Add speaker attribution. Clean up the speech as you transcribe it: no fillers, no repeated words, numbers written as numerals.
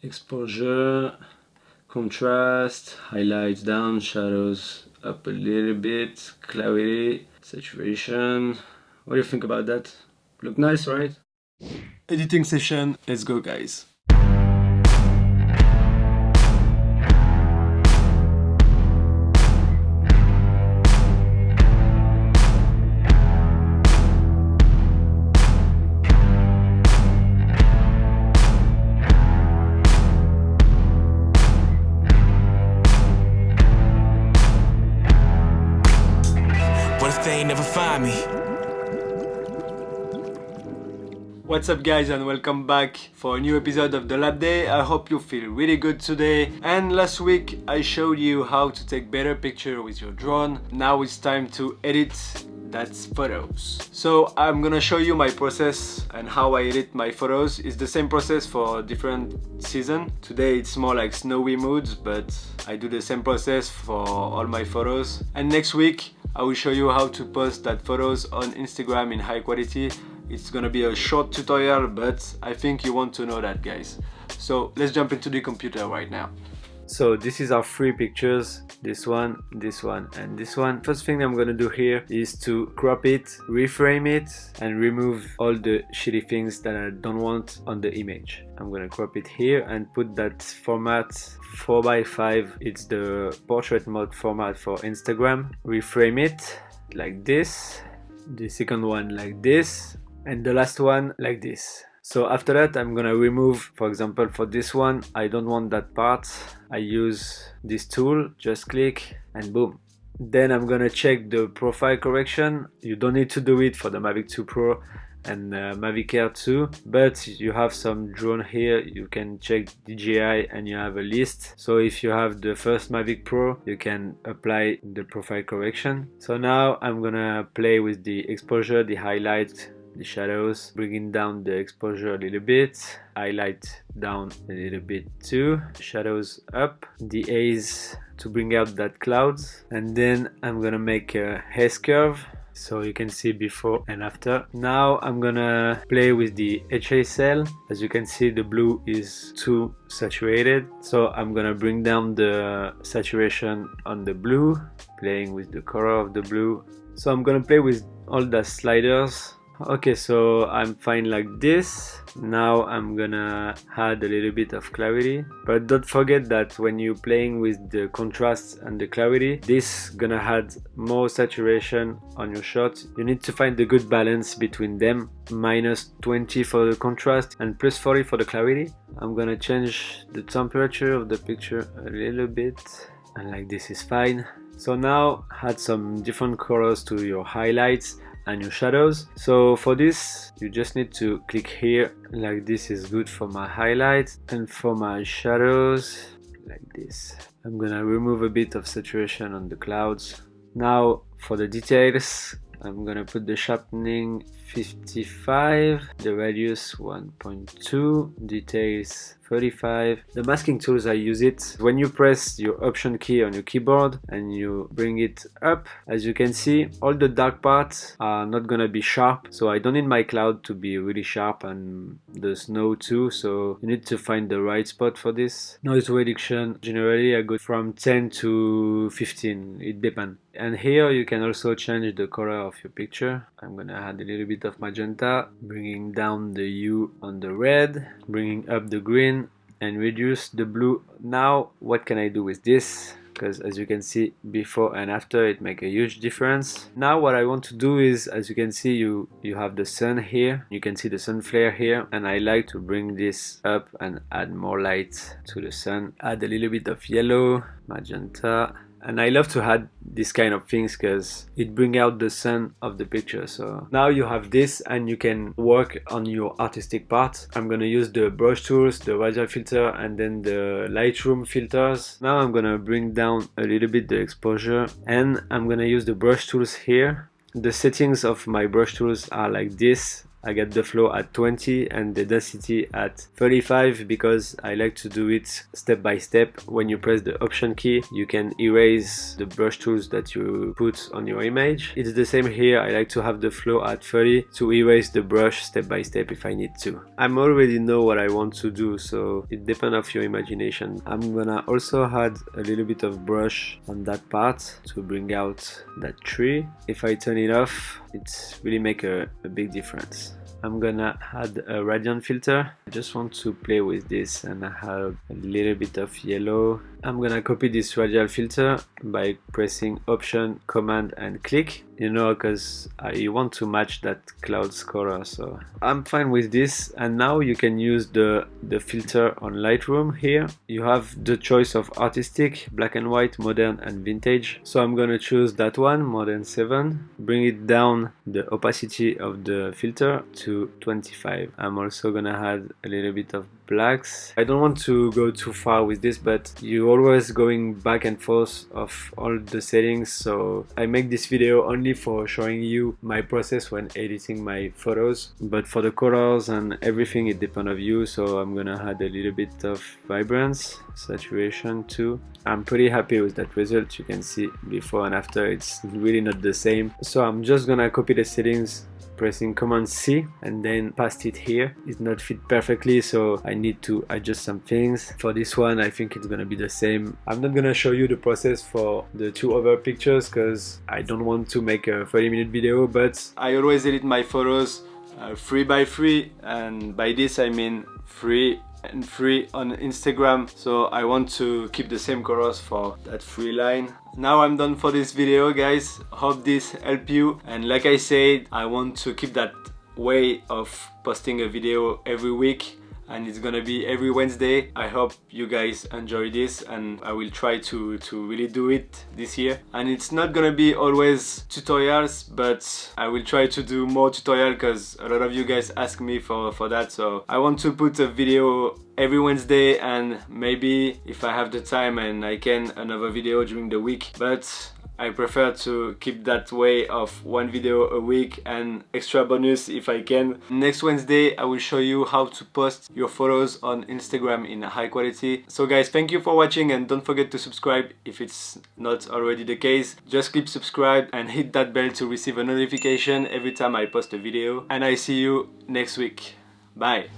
Speaker 1: exposure, contrast, highlights down, shadows up a little bit, clarity, saturation. What do you think about that? Look nice, right? Editing session, let's go guys.
Speaker 2: They never find me.
Speaker 1: What's up guys, and welcome back for a new episode of the Lab Day. I hope you feel really good today. And last week I showed you how to take better picture with your drone. Now it's time to edit that photos. So I'm gonna show you my process and how I edit my photos. It's the same process for different season. Today it's more like snowy moods, but I do the same process for all my photos. And next week I will show you how to post that photos on Instagram in high quality. It's gonna be a short tutorial, but I think you want to know that, guys. So let's jump into the computer right now. So this is our three pictures, this one, and this one. First thing I'm gonna do here is to crop it, reframe it, and remove all the shitty things that I don't want on the image. I'm gonna crop it here and put that format 4x5. It's the portrait mode format for Instagram. Reframe it like this, the second one like this, and the last one like this. So after that I'm gonna remove, for example for this one, I don't want that part. I use this tool, just click and boom. Then I'm gonna check the profile correction. You don't need to do it for the Mavic 2 Pro and Mavic Air 2, but you have some drone here, you can check DJI and you have a list. So if you have the first Mavic Pro, you can apply the profile correction. So now I'm gonna play with the exposure, the highlight, the shadows, bringing down the exposure a little bit, highlight down a little bit too, shadows up, the haze to bring out that clouds, and then I'm gonna make a haze curve so you can see before and after. Now I'm gonna play with the HSL. As you can see, the blue is too saturated, so I'm gonna bring down the saturation on the blue, playing with the color of the blue. So I'm gonna play with all the sliders. Okay, so I'm fine like this. Now I'm gonna add a little bit of clarity, but don't forget that when you're playing with the contrast and the clarity, this gonna add more saturation on your shot. You need to find the good balance between them. -20 for the contrast and +40 for the clarity. I'm gonna change the temperature of the picture a little bit, and like this is fine. So now add some different colors to your highlights and your shadows. So for this you just need to click here, like this is good for my highlights, and for my shadows like this. I'm gonna remove a bit of saturation on the clouds. Now for the details, I'm gonna put the sharpening 55, the radius 1.2, details 35. The masking tools, I use it when you press your option key on your keyboard and you bring it up. As you can see, all the dark parts are not gonna be sharp, so I don't need my cloud to be really sharp, and the snow too, so you need to find the right spot for this. Noise reduction, generally I go from 10 to 15, it depends. And here you can also change the color of your picture. I'm gonna add a little bit of magenta, bringing down the hue on the red, bringing up the green, and reduce the blue. Now what can I do with this? Because as you can see, before and after, it makes a huge difference. Now what I want to do is, as you can see, you have the sun here, you can see the sun flare here, and I like to bring this up and add more light to the sun. Add a little bit of yellow, magenta, and I love to add this kind of things because it brings out the sun of the picture. So now you have this and you can work on your artistic part. I'm gonna use the brush tools, the riser filter, and then the Lightroom filters. Now I'm gonna bring down a little bit the exposure, and I'm gonna use the brush tools here. The settings of my brush tools are like this. I got the flow at 20 and the density at 35 because I like to do it step by step. When you press the option key, you can erase the brush tools that you put on your image. It's the same here. I like to have the flow at 30 to erase the brush step by step if I need to. I already know what I want to do, so it depends on your imagination. I'm gonna also add a little bit of brush on that part to bring out that tree. If I turn it off, it really make a big difference. I'm gonna add a radiant filter. I just want to play with this and I have a little bit of yellow. I'm gonna copy this radial filter by pressing option, command and click, you know, because you want to match that cloud's color. So I'm fine with this. And now you can use the filter on Lightroom. Here you have the choice of artistic, black and white, modern and vintage. So I'm gonna choose that one, modern 7. Bring it down the opacity of the filter to 25. I'm also gonna add a little bit of blacks. I don't want to go too far with this, but you're always going back and forth of all the settings, so I make this video only for showing you my process when editing my photos. But for the colors and everything, it depends on you, so I'm gonna add a little bit of vibrance, saturation too. I'm pretty happy with that result. You can see before and after, it's really not the same. So I'm just gonna copy the settings, pressing Command C and then paste it here. It's not fit perfectly, so I need to adjust some things. For this one, I think it's gonna be the same. I'm not gonna show you the process for the 2 other pictures because I don't want to make a 30-minute video, but I always edit my photos 3 by 3, and by this I mean 3 and 3 on Instagram, so I want to keep the same colors for that 3 line. Now I'm done for this video, guys. Hope this helped you, and like I said, I want to keep that way of posting a video every week, and it's gonna be every Wednesday. I hope you guys enjoy this, and I will try to really do it this year. And it's not gonna be always tutorials, but I will try to do more tutorial because a lot of you guys ask me for that. So I want to put a video every Wednesday, and maybe if I have the time and I can, another video during the week, but I prefer to keep that way of 1 video a week and extra bonus if I can. Next Wednesday I will show you how to post your photos on Instagram in high quality. So guys, thank you for watching, and don't forget to subscribe if it's not already the case. Just click subscribe and hit that bell to receive a notification every time I post a video, and I see you next week. Bye.